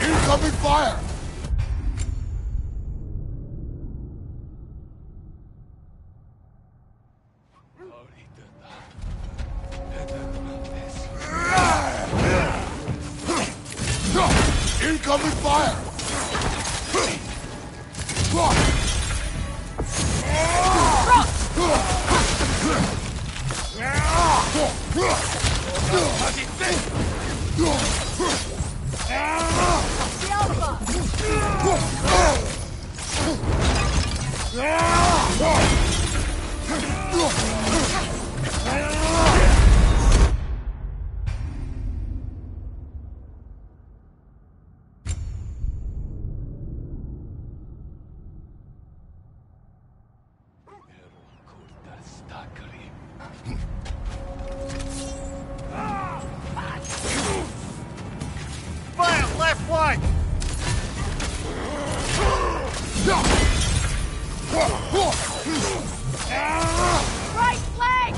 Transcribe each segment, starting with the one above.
Incoming fire! Incoming fire! Fire left flank! Right flank!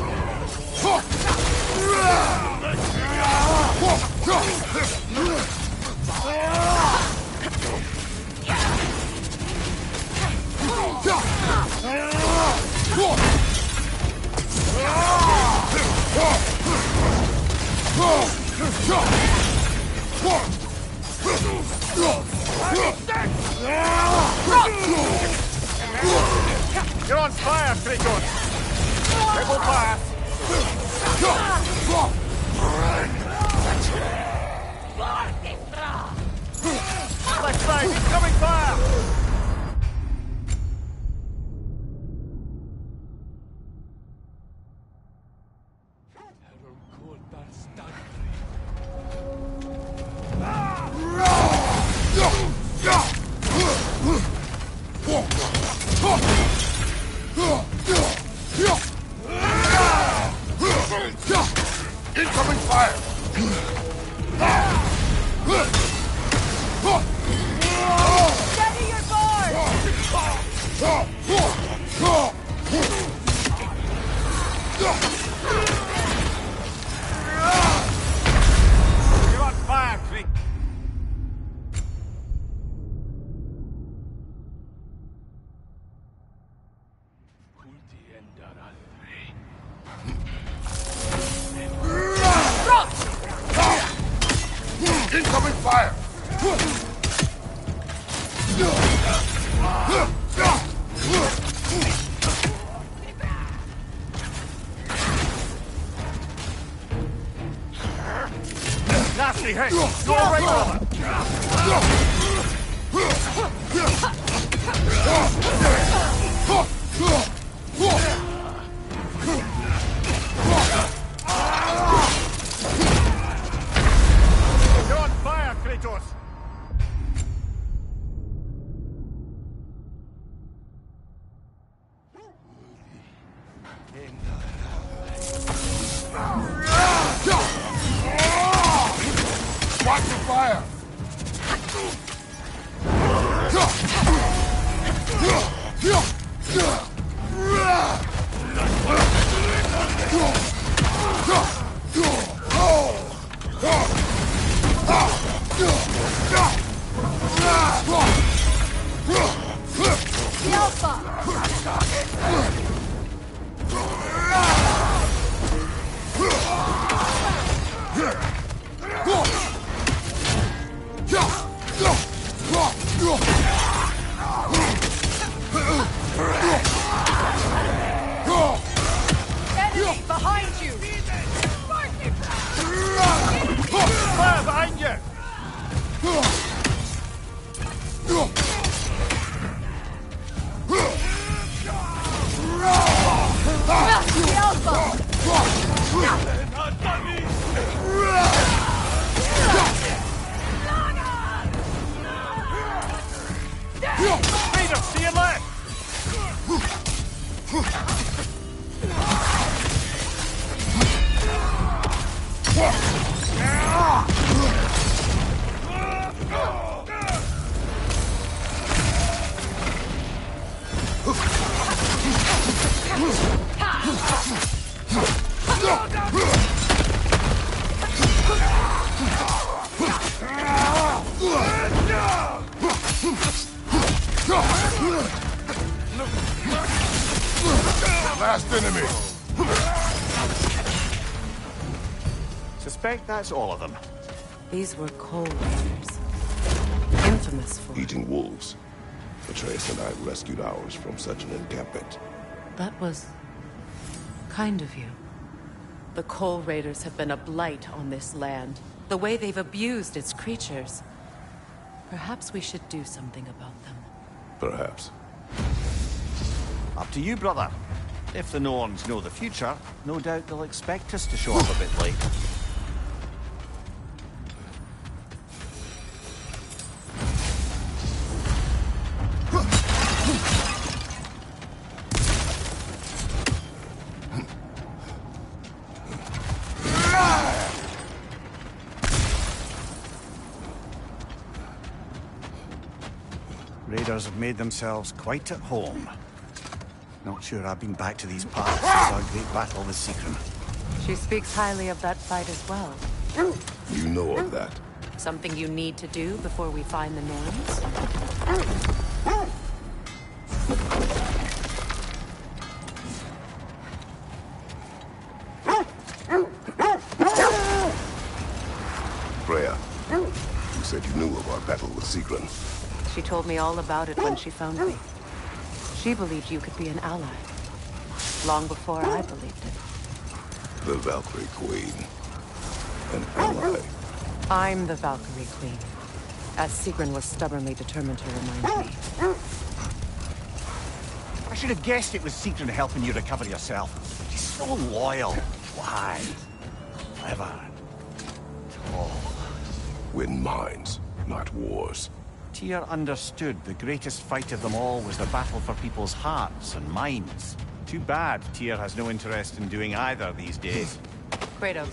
You're on fire, Krikos! Triple pass! Left side, incoming fire! Incoming fire! Steady your board! You're on fire, Krik! Incoming fire! Nasty hit! Go right, brother! You're on fire, Kratos! Watch the fire! The Alpha! Enemy behind you! Fire behind you! The Alpha! Peter, to your left! Last enemy. Suspect that's all of them. These were coal raiders. Infamous for... Eating wolves. Atreus and I rescued ours from such an encampment. That was... kind of you. The coal raiders have been a blight on this land. The way they've abused its creatures. Perhaps we should do something about them. Perhaps. Up to you, brother. If the Norns know the future, no doubt they'll expect us to show up a bit late. Raiders have made themselves quite at home. Not sure I've been back to these parts since our great battle with Secret. She speaks highly of that fight as well. You know of that. Something you need to do before we find the Norns? Freya, you said you knew of our battle with Secret. She told me all about it when she found me. She believed you could be an ally. Long before I believed it. The Valkyrie Queen. An ally. I'm the Valkyrie Queen. As Sigrun was stubbornly determined to remind me. I should have guessed it was Secret helping you recover yourself. She's so loyal, wise, clever, tall. Win minds, not wars. Tyr understood the greatest fight of them all was the battle for people's hearts and minds. Too bad Tyr has no interest in doing either these days. Kratos,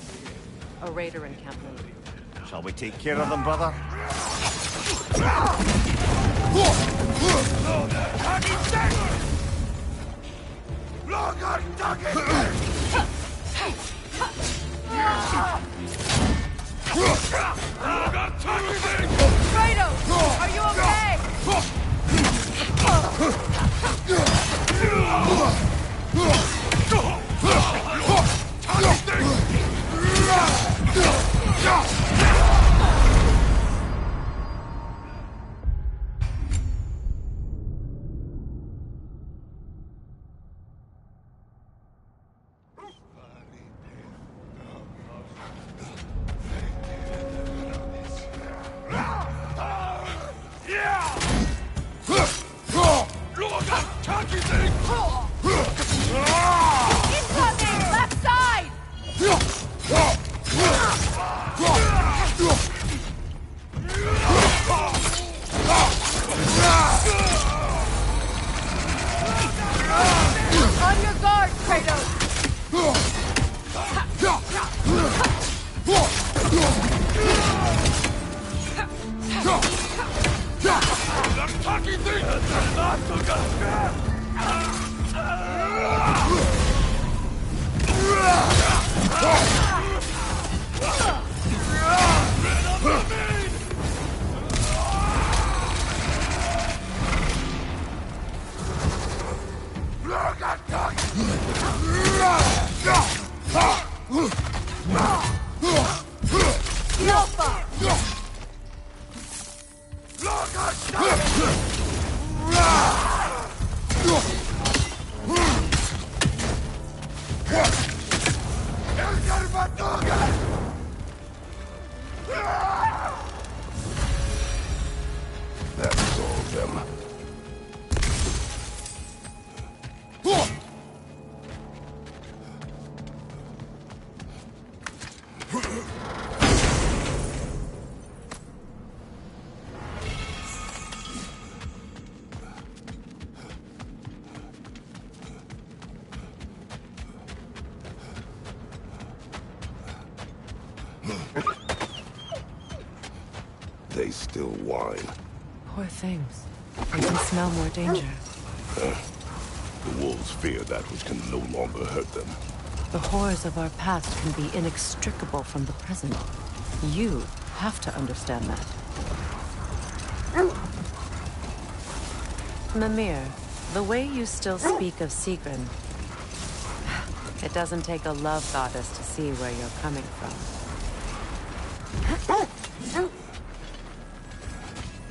a raider encampment. Shall we take care of them, brother? Kratos! Are you okay? Incoming! Left side! On your guard, Kratos! Alpha! That's all of them. They still whine. Poor things. They can smell more danger. The wolves fear that which can no longer hurt them. The horrors of our past can be inextricable from the present. You have to understand that. Mimir, the way you still speak of Sigrun, doesn't take a love goddess to see where you're coming from.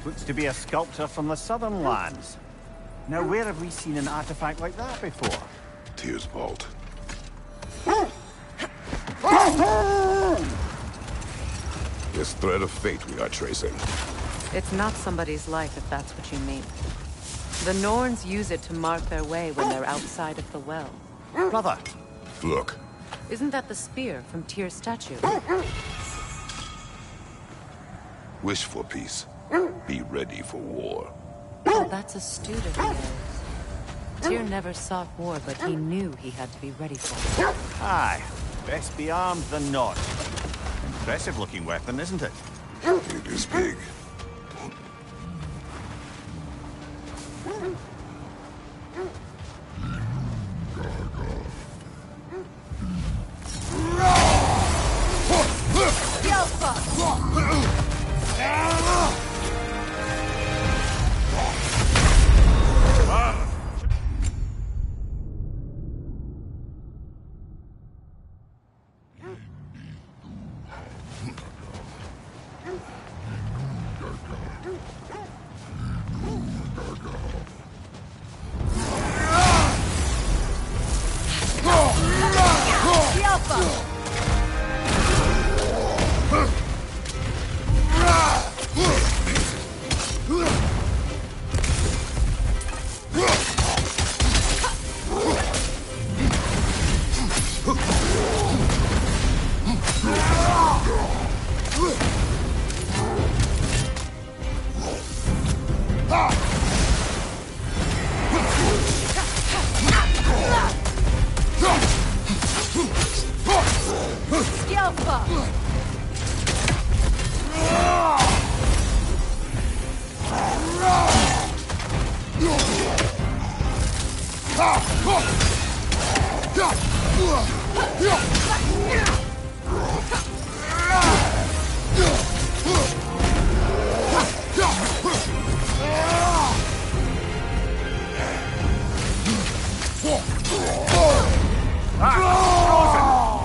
Looks to be a sculptor from the southern lands. Now, where have we seen an artifact like that before? Tyr's vault. This thread of fate we are tracing. It's not somebody's life, if that's what you mean. The Norns use it to mark their way when they're outside of the well. Brother! Look. Isn't that the spear from Tyr's statue? Wish for peace. Be ready for war. Oh, that's astute of yours. Tyr never sought war, but he knew he had to be ready for it. Aye. Best be armed than not. Impressive looking weapon, isn't it? It is big.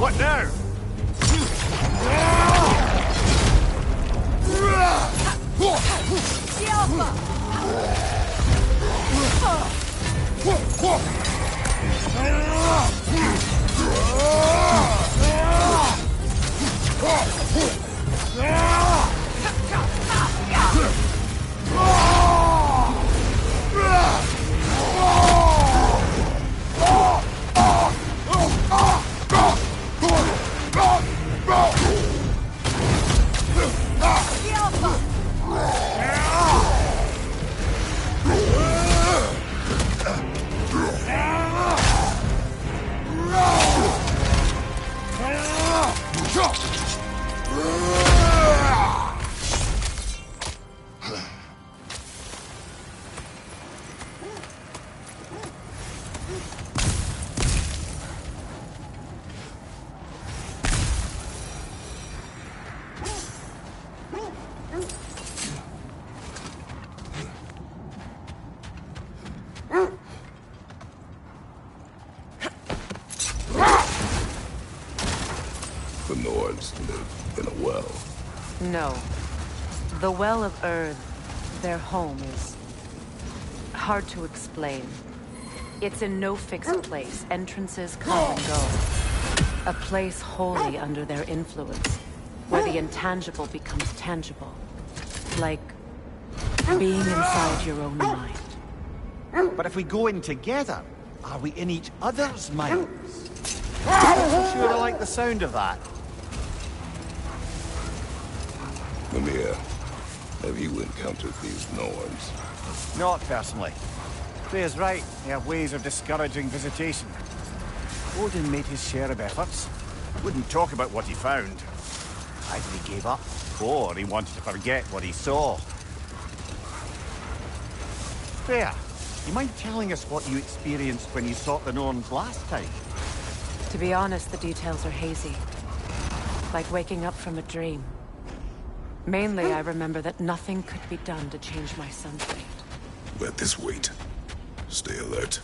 What now? The Nords live in a well. No. The Well of Earth, their home, is hard to explain. It's in no fixed place. Entrances come and go. A place wholly under their influence, where the intangible becomes tangible. Like being inside your own mind. But if we go in together, are we in each other's minds? I'm sure I like the sound of that. Mimir, have you encountered these Norns? Not personally. Freya's right. They have ways of discouraging visitation. Odin made his share of efforts. Wouldn't talk about what he found. Either he gave up, or he wanted to forget what he saw. Freya, you mind telling us what you experienced when you sought the Norns last time? To be honest, the details are hazy. Like waking up from a dream. Mainly, I remember that nothing could be done to change my son's fate. Let this wait. Stay alert.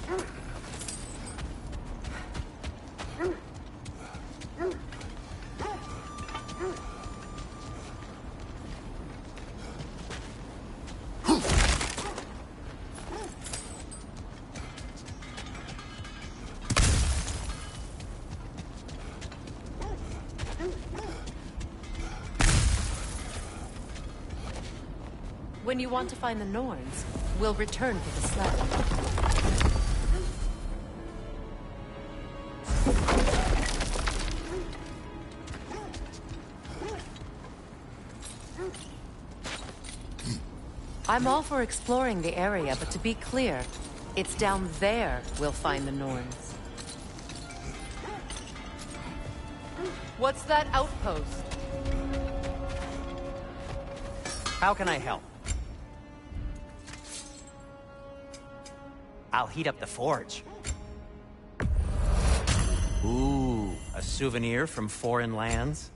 When you want to find the Norns, we'll return to the sled. I'm all for exploring the area, but to be clear, it's down there we'll find the Norns. What's that outpost? How can I help? I'll heat up the forge. Ooh, a souvenir from foreign lands?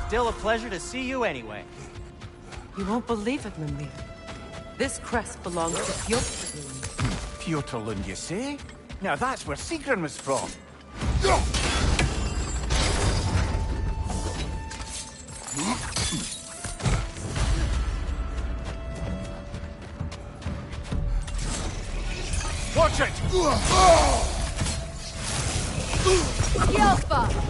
Still a pleasure to see you anyway. You won't believe it, Mimir. This crest belongs to Fjordlund. Fjordlund, you say? Now that's where Sigrun was from. Watch it! Yelpa!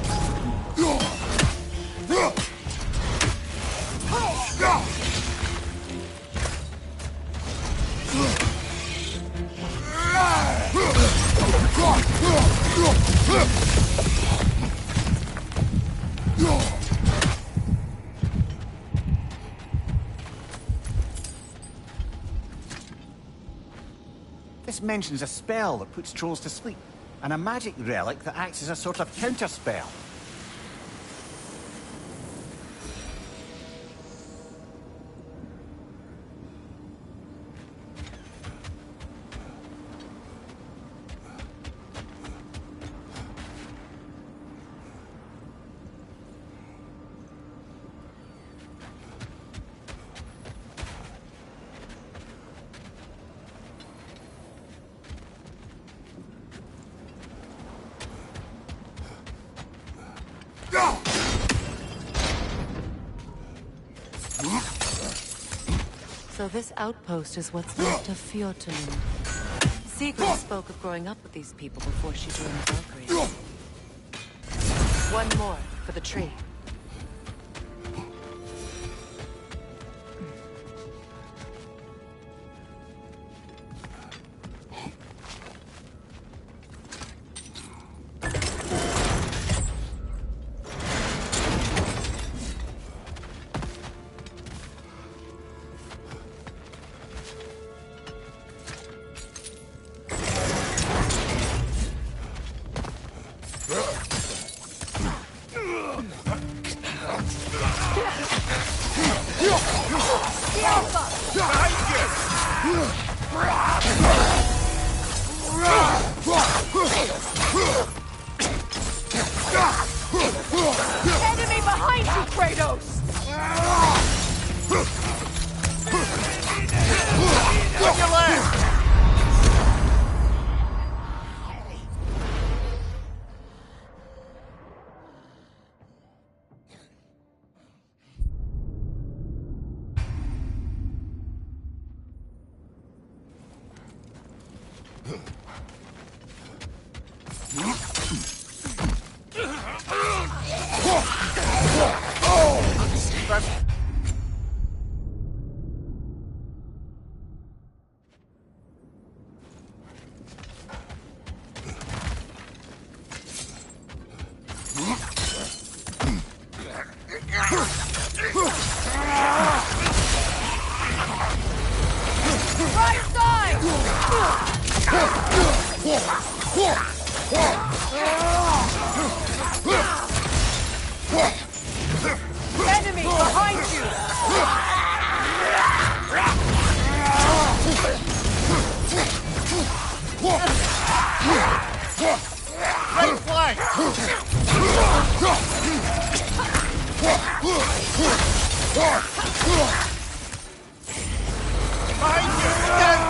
This mentions a spell that puts trolls to sleep, and a magic relic that acts as a sort of counterspell. So this outpost is what's left of Fjordlund. Sigrun spoke of growing up with these people before she joined the Valkyries. One more for the tree. Enemy behind you, Kratos! On your left! Right side! Enemy behind you! Right flank! Behind you! Stand!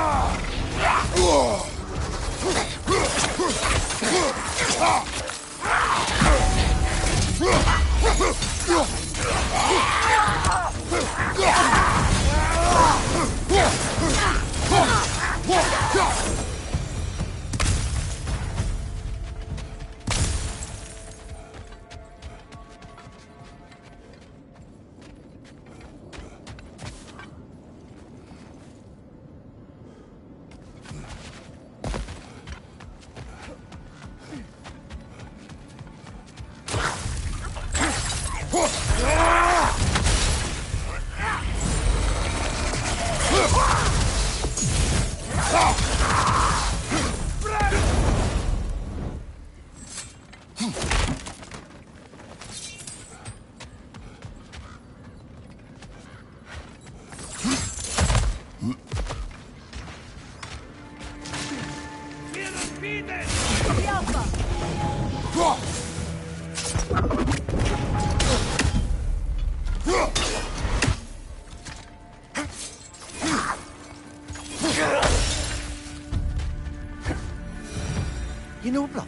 You know, brother,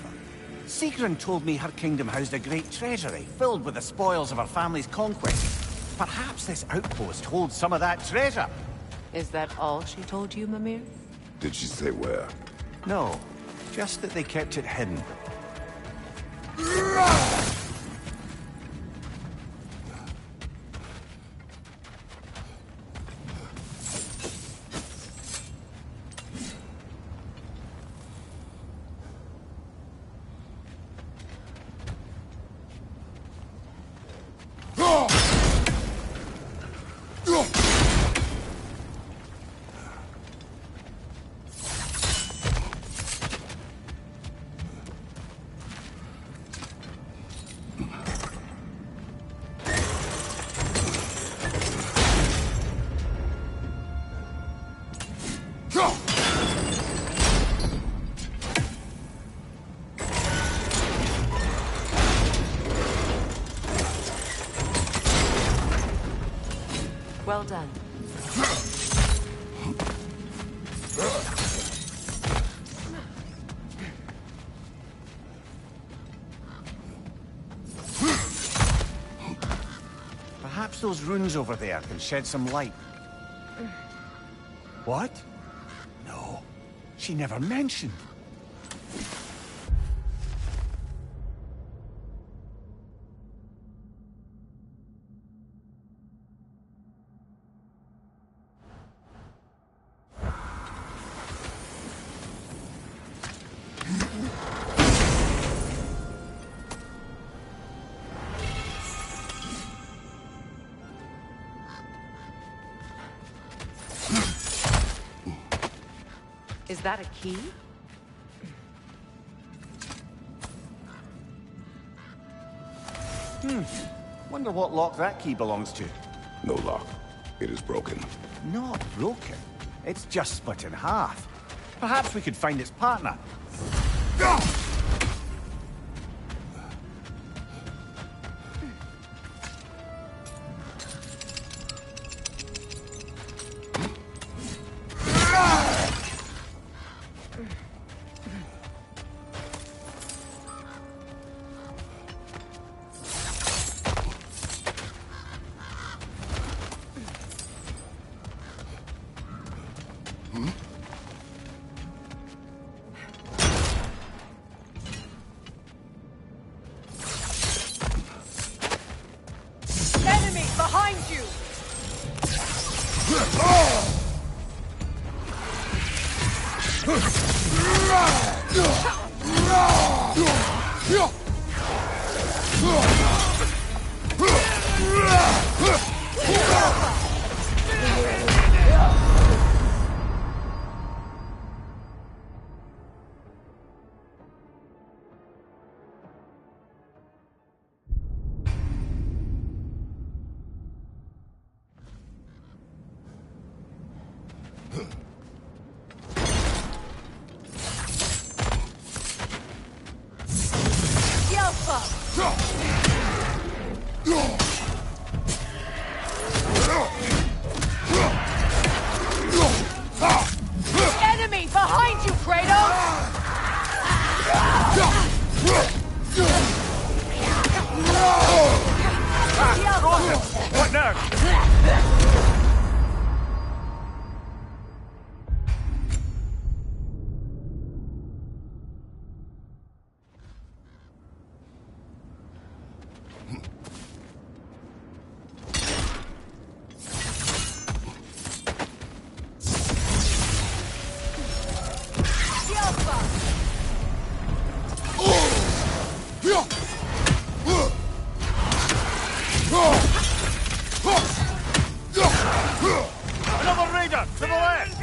Sigrun told me her kingdom housed a great treasury filled with the spoils of her family's conquest. Perhaps this outpost holds some of that treasure. Is that all she told you, Mimir? Did she say where? No, just that they kept it hidden. Well done. Perhaps those runes over there can shed some light. What? No, she never mentioned. Is that a key? Wonder what lock that key belongs to. No lock. It is broken. Not broken. It's just split in half. Perhaps we could find its partner. Enemy behind you! Enemy behind you, Kratos! that now! Another raider to the left!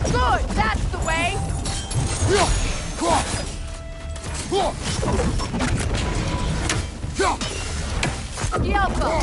Good, that's the way! Yelpa!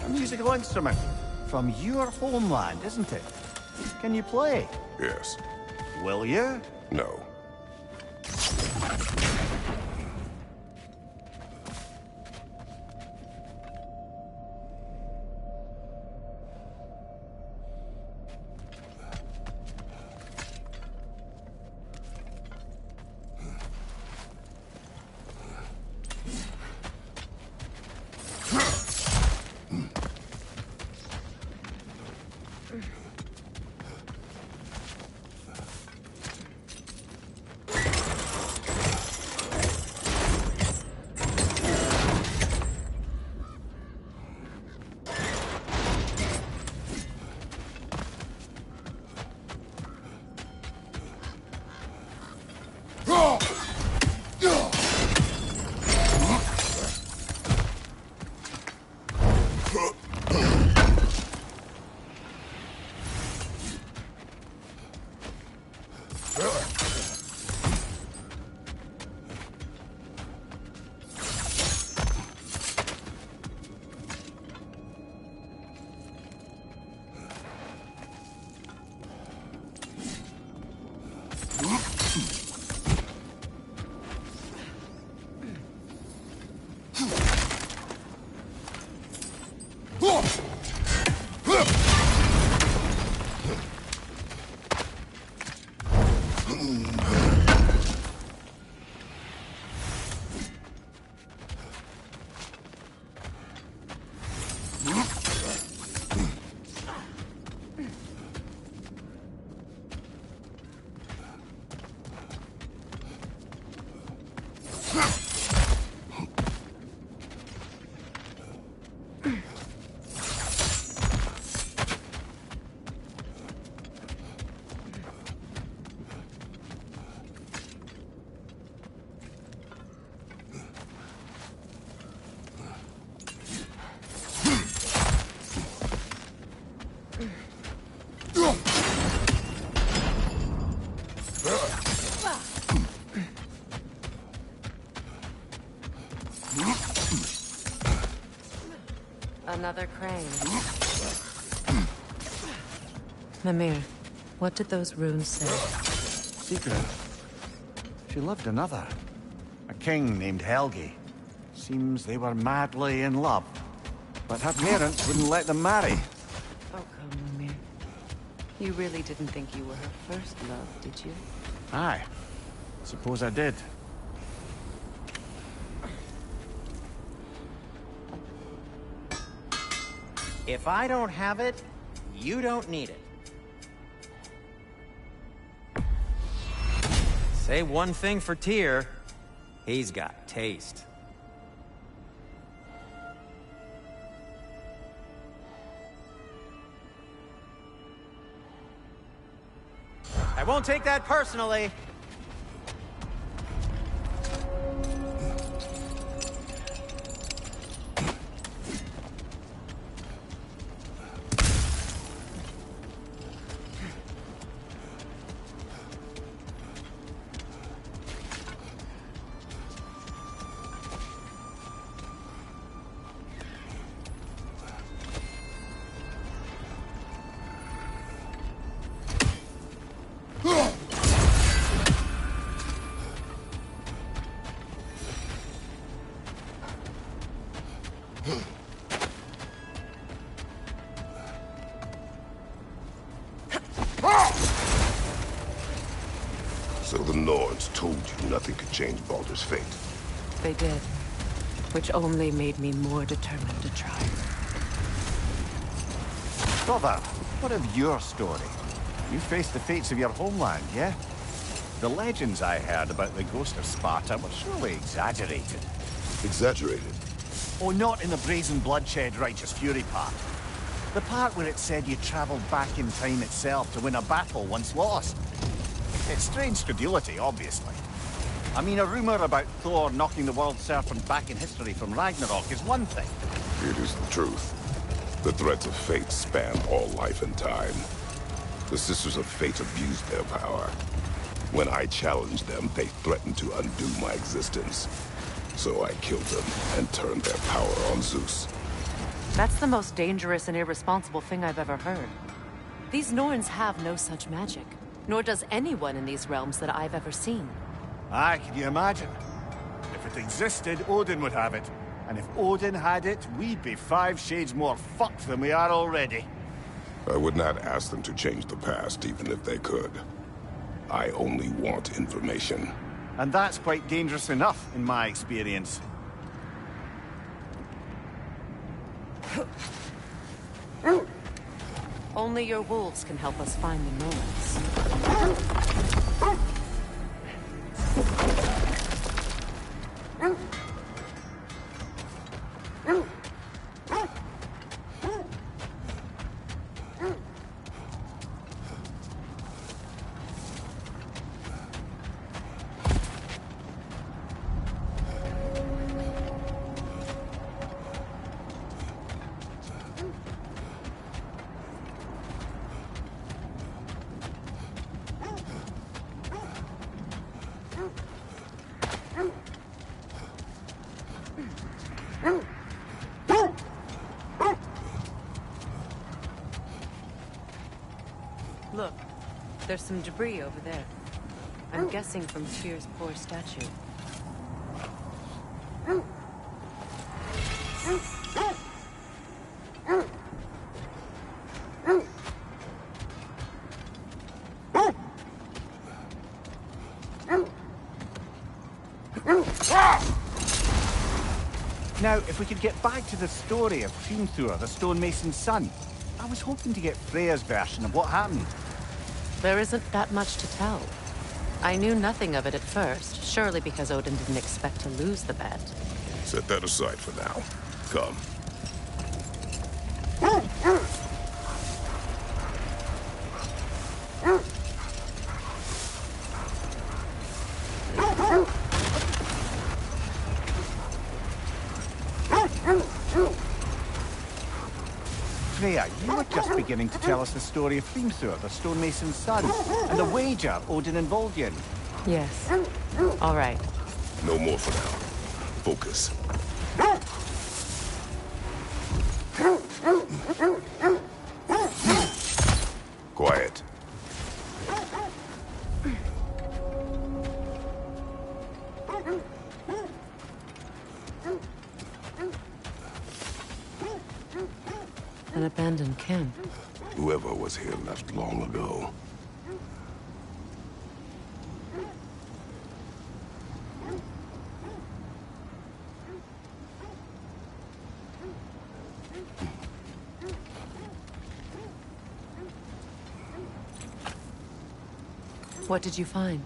A musical instrument from your homeland, isn't it? Can you play? Yes. Will you? No. Another crane. Mimir, what did those runes say? Secret. She loved another. A king named Helgi. Seems they were madly in love. But her parents wouldn't let them marry. Oh, come, Mimir. You really didn't think you were her first love, did you? Aye. Suppose I did. If I don't have it, you don't need it. Say one thing for Tyr, he's got taste. I won't take that personally. So the Norns told you nothing could change Baldur's fate. They did. Which only made me more determined to try. Brother, what of your story? You faced the fates of your homeland, yeah? The legends I heard about the ghost of Sparta were surely exaggerated. Exaggerated? Oh, not in the brazen bloodshed righteous fury part. The part where it said you traveled back in time itself to win a battle once lost. It's strange credulity, obviously. I mean, a rumor about Thor knocking the world serpent back in history from Ragnarok is one thing. It is the truth. The threads of fate span all life and time. The Sisters of Fate abused their power. When I challenged them, they threatened to undo my existence. So I killed them and turned their power on Zeus. That's the most dangerous and irresponsible thing I've ever heard. These Norns have no such magic, nor does anyone in these realms that I've ever seen. Aye, can you imagine? If it existed, Odin would have it. And if Odin had it, we'd be 5 shades more fucked than we are already. I would not ask them to change the past, even if they could. I only want information. And that's quite dangerous enough, in my experience. Only your wolves can help us find the Norns. Look, there's some debris over there. I'm guessing from Tyr's poor statue. Now, if we could get back to the story of Hrimthur, the stonemason's son. I was hoping to get Freya's version of what happened. There isn't that much to tell. I knew nothing of it at first, surely because Odin didn't expect to lose the bet. Set that aside for now. Come. Freya, you were just beginning to tell us the story of Hrimthur, the stonemason's son, and the wager Odin involved you in. Yes. All right. No more for now. Focus. An abandoned camp. Whoever was here left long ago. What did you find?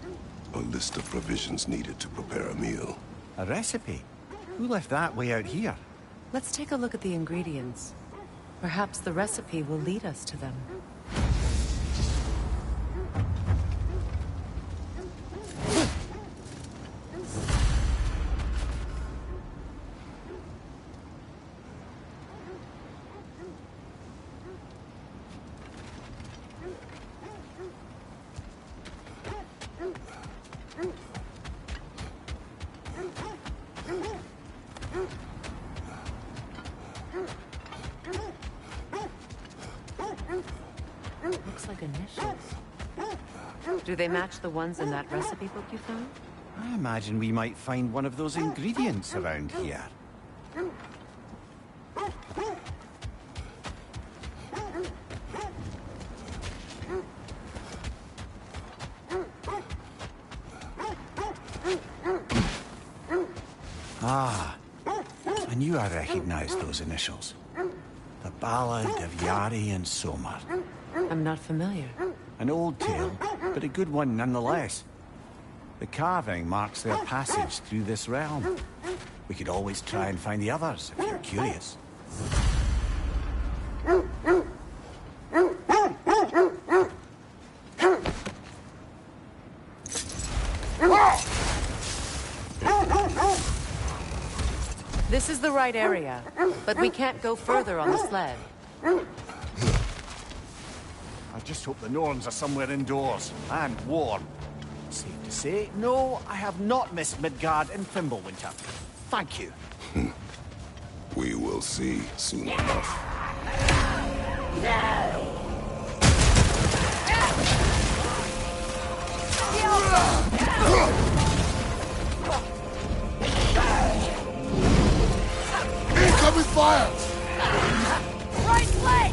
A list of provisions needed to prepare a meal. A recipe? Who left that way out here? Let's take a look at the ingredients. Perhaps the recipe will lead us to them. Looks like initials. Do they match the ones in that recipe book you found? I imagine we might find one of those ingredients around here. Ah, I knew I recognized those initials. The Ballad of Yari and Somar. I'm not familiar. An old tale, but a good one nonetheless. The carving marks their passage through this realm. We could always try and find the others, if you're curious. This is the right area, but we can't go further on the sled. I just hope the Norns are somewhere indoors, and warm. Safe to say, no, I have not missed Midgard and Fimbulwinter. Thank you. We will see soon enough. Incoming fire! Right leg!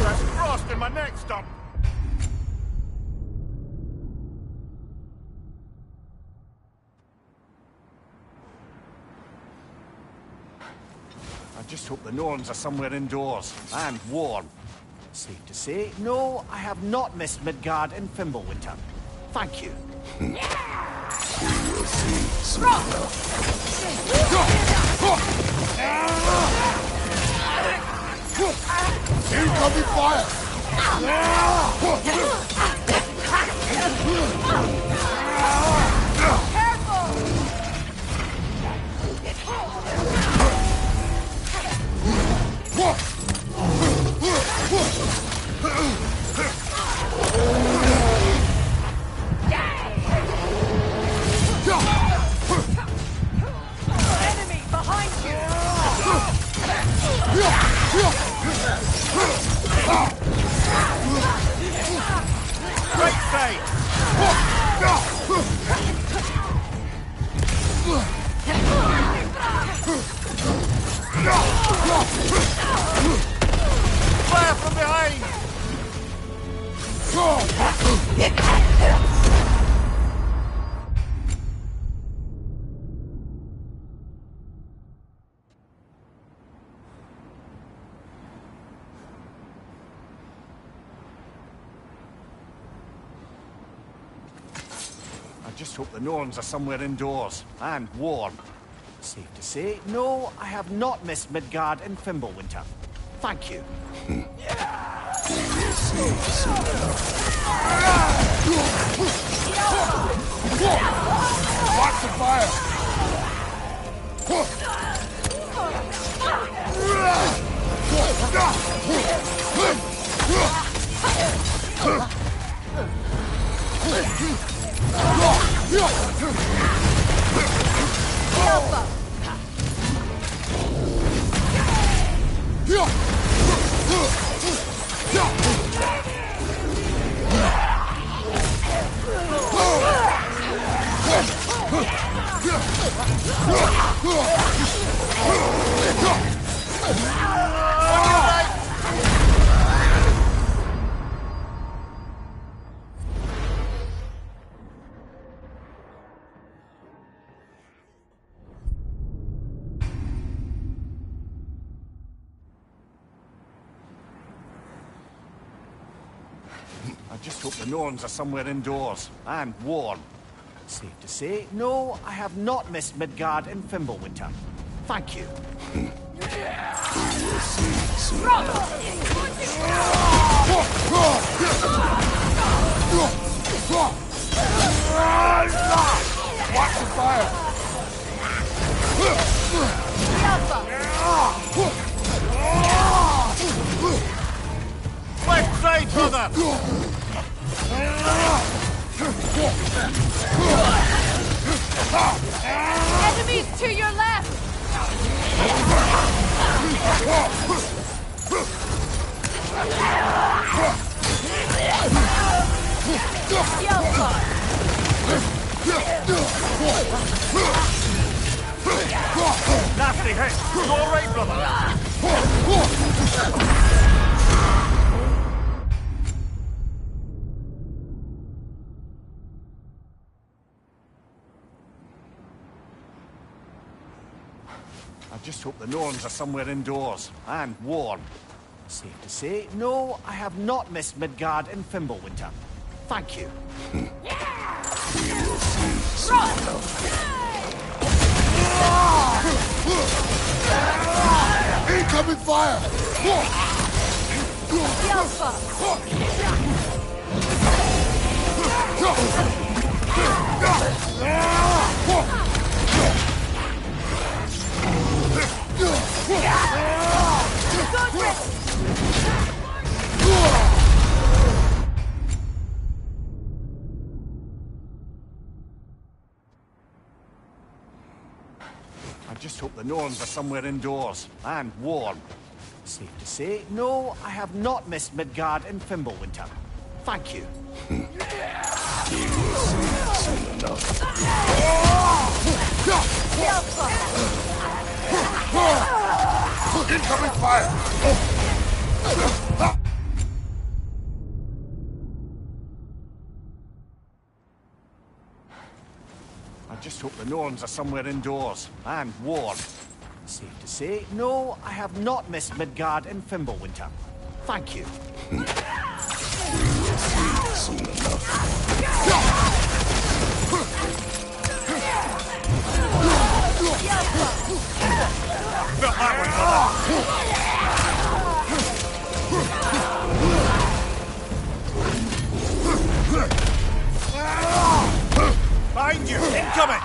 That's frost in my neck, stop! I just hope the Norns are somewhere indoors, and warm. Safe to say, no, I have not missed Midgard and Fimbulwinter. Thank you. We will see soon enough. Incoming fire! Enemy behind you! Great save! Fire from behind! I just hope the Norns are somewhere indoors, and warm. Safe to say, no, I have not missed Midgard and Fimbulwinter. Thank you. We will see soon enough. Watch the fire! I just hope the Norns are somewhere indoors, and warm. Safe to say, no, I have not missed Midgard in Fimbulwinter. Thank you. We will see soon enough. Watch the fire! Left side, brother! Enemies to your left! Nasty hit! You all right, brother? I just hope the Norns are somewhere indoors, and warm. Safe to say, no, I have not missed Midgard in Fimbulwinter. Thank you. We will see soon enough. Incoming fire! I just hope the Norns are somewhere indoors, and warm. Safe to say, no, I have not missed Midgard in Fimbulwinter. Thank you. We will see soon enough. Incoming fire! I just hope the Norns are somewhere indoors, and warm. Safe to say, no, I have not missed Midgard in Fimbulwinter. Thank you. We will see soon enough. Got that one, brother. Behind you! Incoming!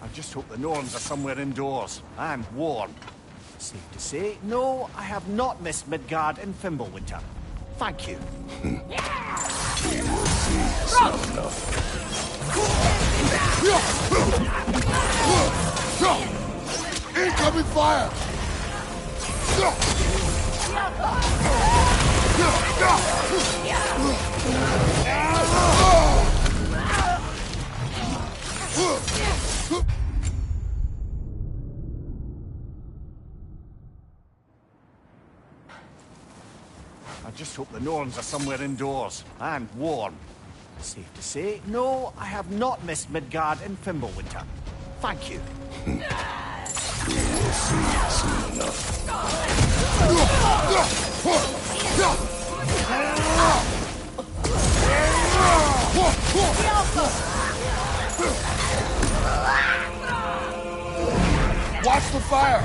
I just hope the Norns are somewhere indoors, and warm. Safe to say, no, I have not missed Midgard in Fimbulwinter. Thank you. We will see soon enough. Incoming fire! I just hope the Norns are somewhere indoors, and warm. Safe to say, no, I have not missed Midgard in Fimbulwinter. Thank you. We will see soon enough. Watch the fire!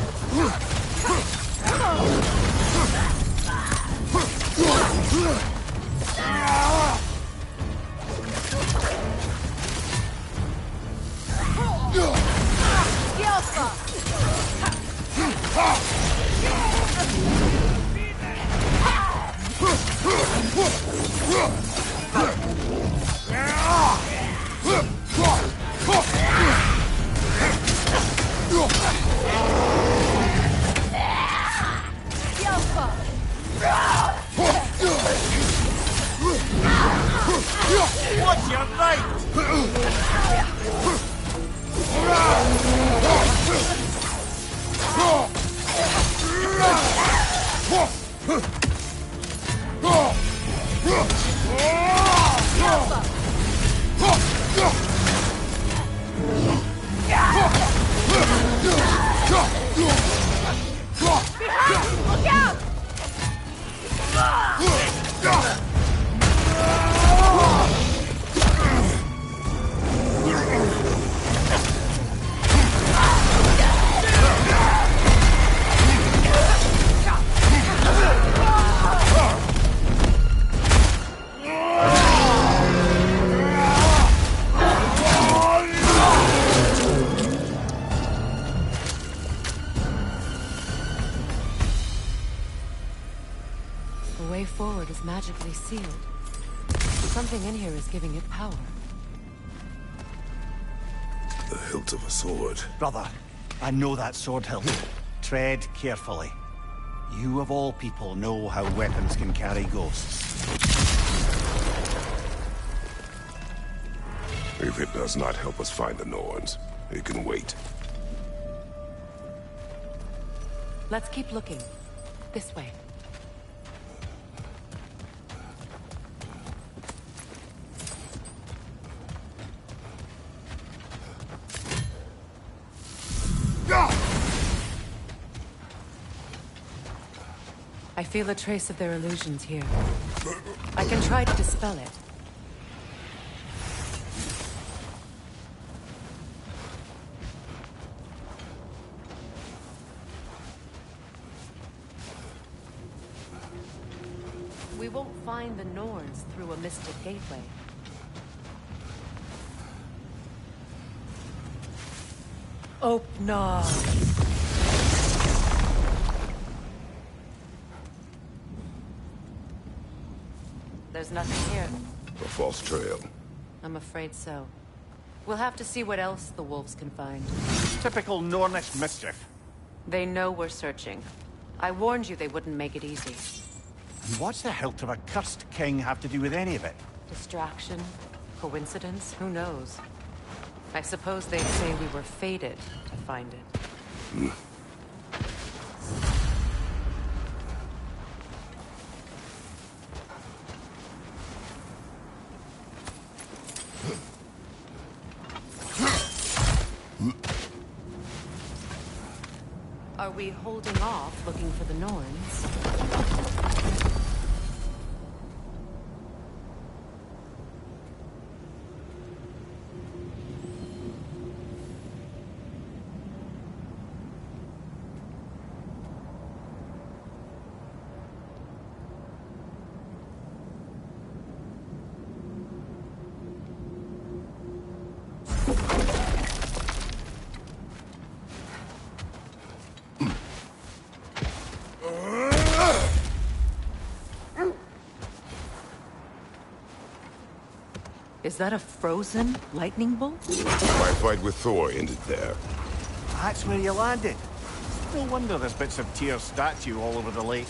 Look out! The way forward is magically sealed. Something in here is giving it power. The hilt of a sword. Brother, I know that sword hilt. Tread carefully. You of all people know how weapons can carry ghosts. If it does not help us find the Norns, it can wait. Let's keep looking. This way. I feel a trace of their illusions here. I can try to dispel it. We won't find the Norns through a mystic gateway. Open. There's nothing here. A false trail. I'm afraid so. We'll have to see what else the wolves can find. Typical Nornish mischief. They know we're searching. I warned you they wouldn't make it easy. And what's the hilt of a cursed king have to do with any of it? Distraction? Coincidence? Who knows? I suppose they'd say we were fated to find it. Are we holding off looking for the Norns? Is that a frozen lightning bolt? My fight with Thor ended there. That's where you landed. No wonder there's bits of Tyr's statue all over the lake.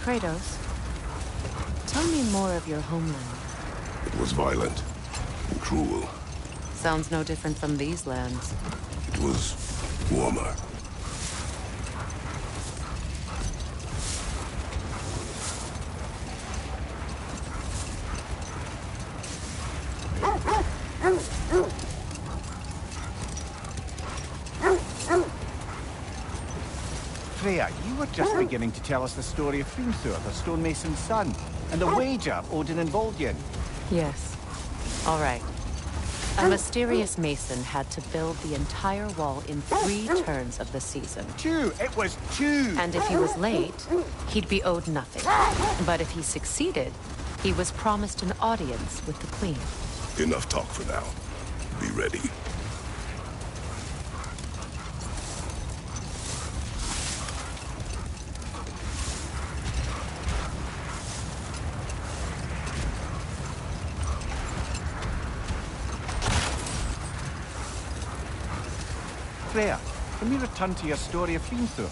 Kratos, tell me more of your homeland. It was violent and cruel. Sounds no different from these lands. It was warmer. Freya, you were just beginning to tell us the story of Hrimthur, the stonemason's son, and the wager Odin involved you in. Yes. All right. A mysterious mason had to build the entire wall in 3 turns of the season. 2! It was 2! And if he was late, he'd be owed nothing. But if he succeeded, he was promised an audience with the queen. Enough talk for now. Be ready. Freya, can we return to your story of Hrimthur?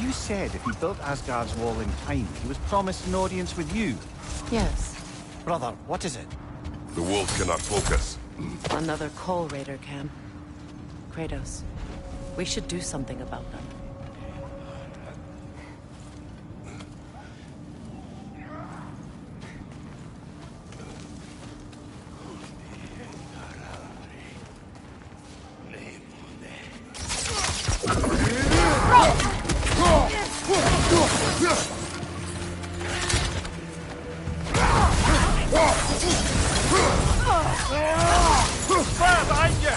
You said if he built Asgard's wall in time, he was promised an audience with you. Yes, Brother, what is it? The wolves cannot focus. another Coal Raider camp. Kratos, we should do something about them. Fire behind you!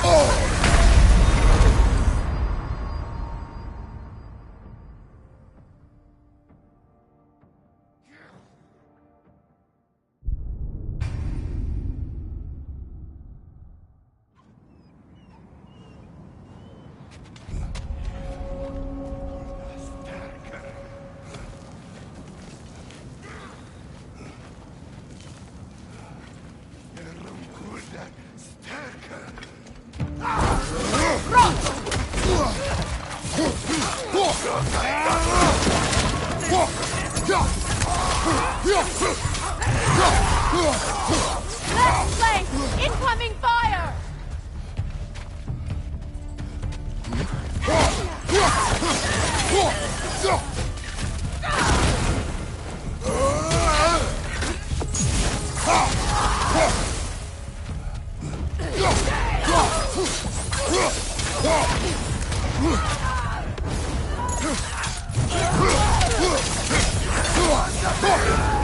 Left flank! Incoming fire!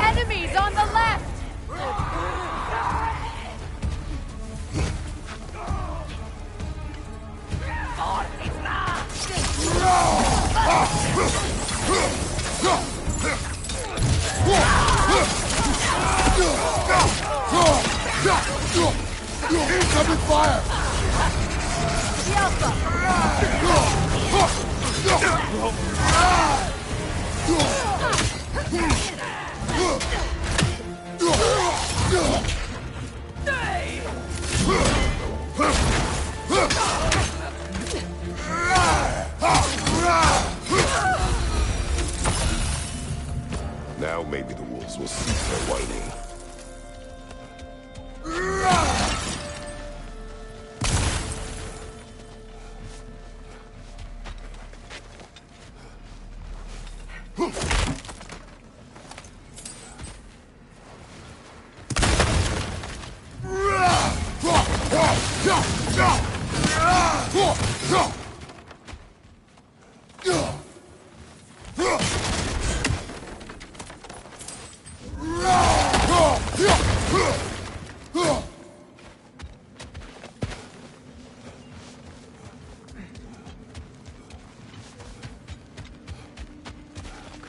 Enemies on the left! Incoming fire! Now maybe the wolves will cease their whining.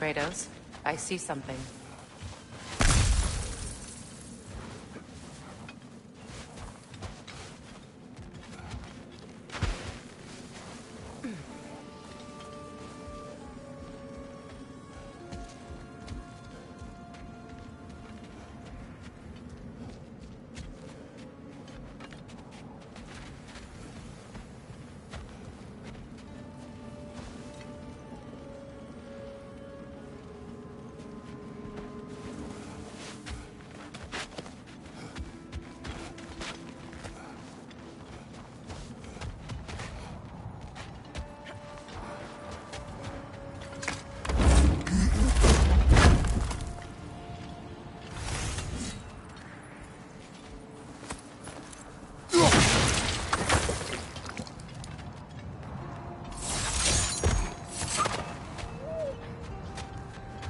Kratos, I see something.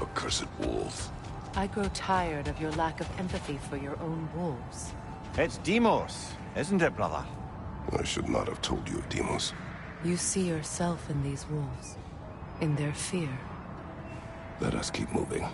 Accursed wolves. I grow tired of your lack of empathy for your own wolves. It's Deimos, isn't it, brother? I should not have told you of Deimos. You see yourself in these wolves, in their fear. Let us keep moving.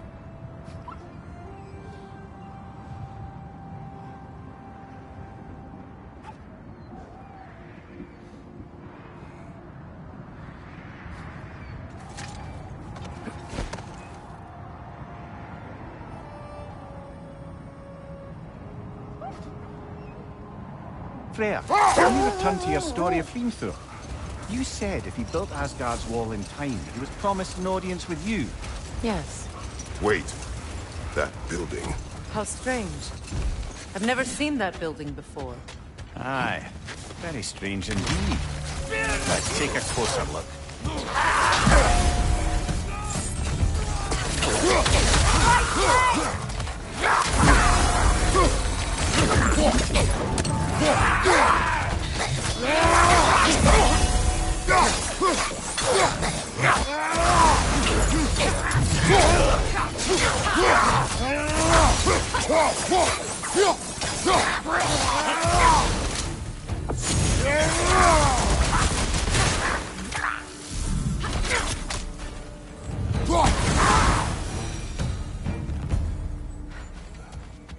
Freya, can we return to your story of Hrimthur? You said if he built Asgard's wall in time, he was promised an audience with you. Yes. Wait. That building. How strange. I've never seen that building before. Aye. Very strange indeed. Let's take a closer look.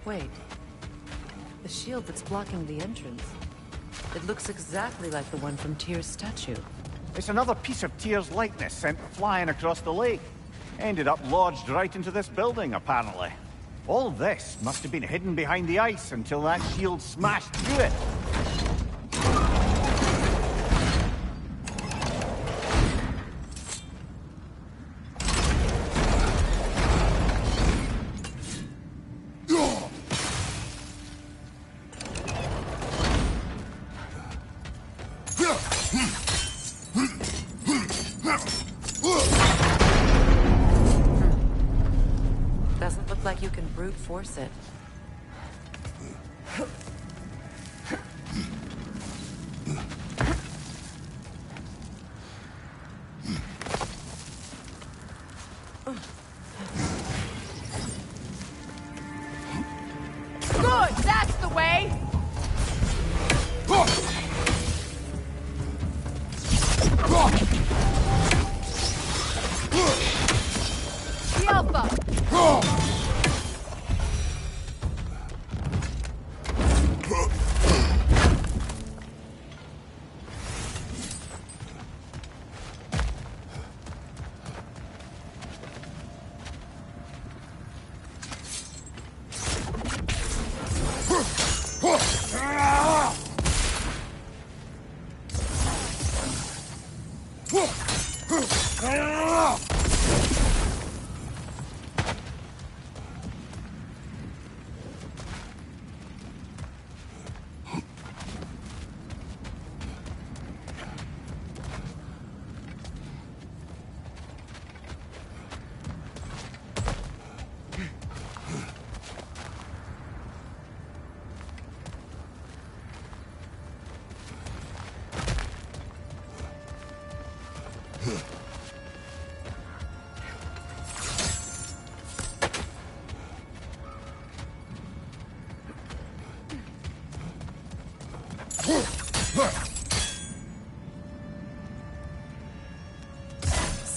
Wait. The shield that's blocking the entrance. It looks exactly like the one from Tyr's statue. It's another piece of Tyr's likeness sent flying across the lake. Ended up lodged right into this building, apparently. All this must have been hidden behind the ice until that shield smashed through it. Doesn't look like you can brute force it. Good, that's the way! The Alpha!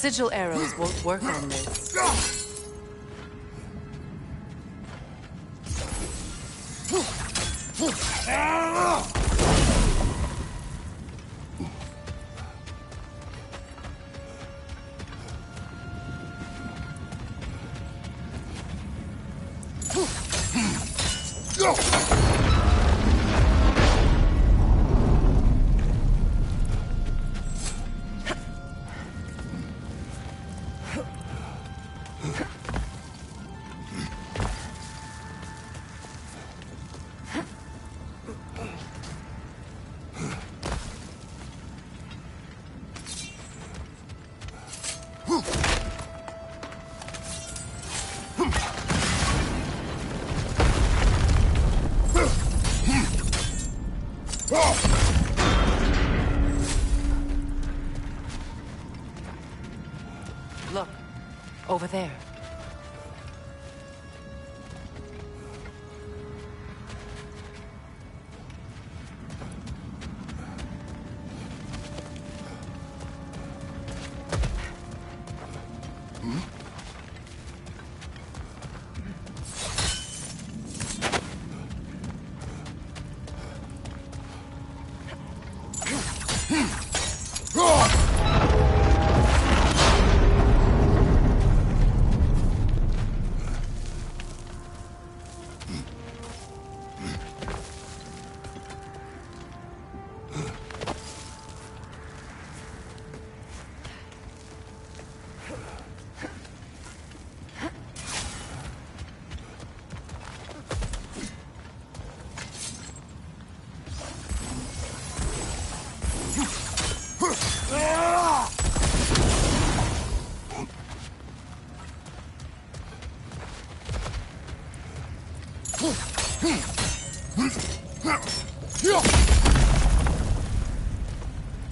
Sigil arrows won't work on this. Look, over there.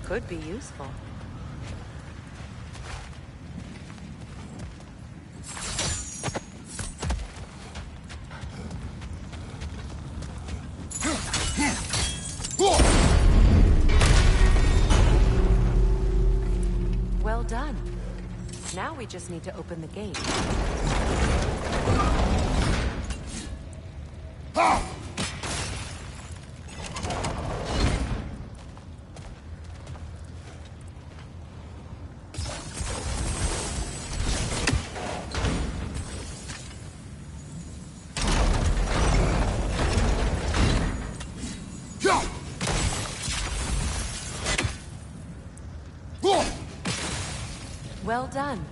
Could be useful. Well done. Now we just need to open the gate. Well done.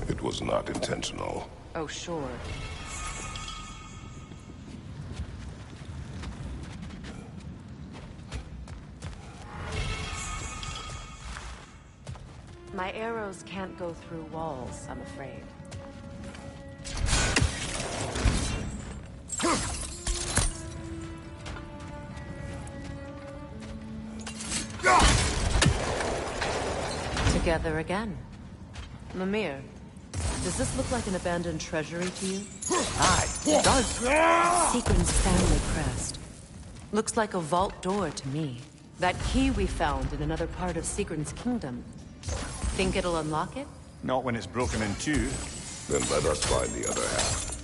It was not intentional. Oh, sure. My arrows can't go through walls, I'm afraid. Together again. Mimir, does this look like an abandoned treasury to you? Aye, it does. Sequin's family crest. Looks like a vault door to me. That key we found in another part of Sequin's kingdom. Think it'll unlock it? Not when it's broken in two. Then let us find the other half.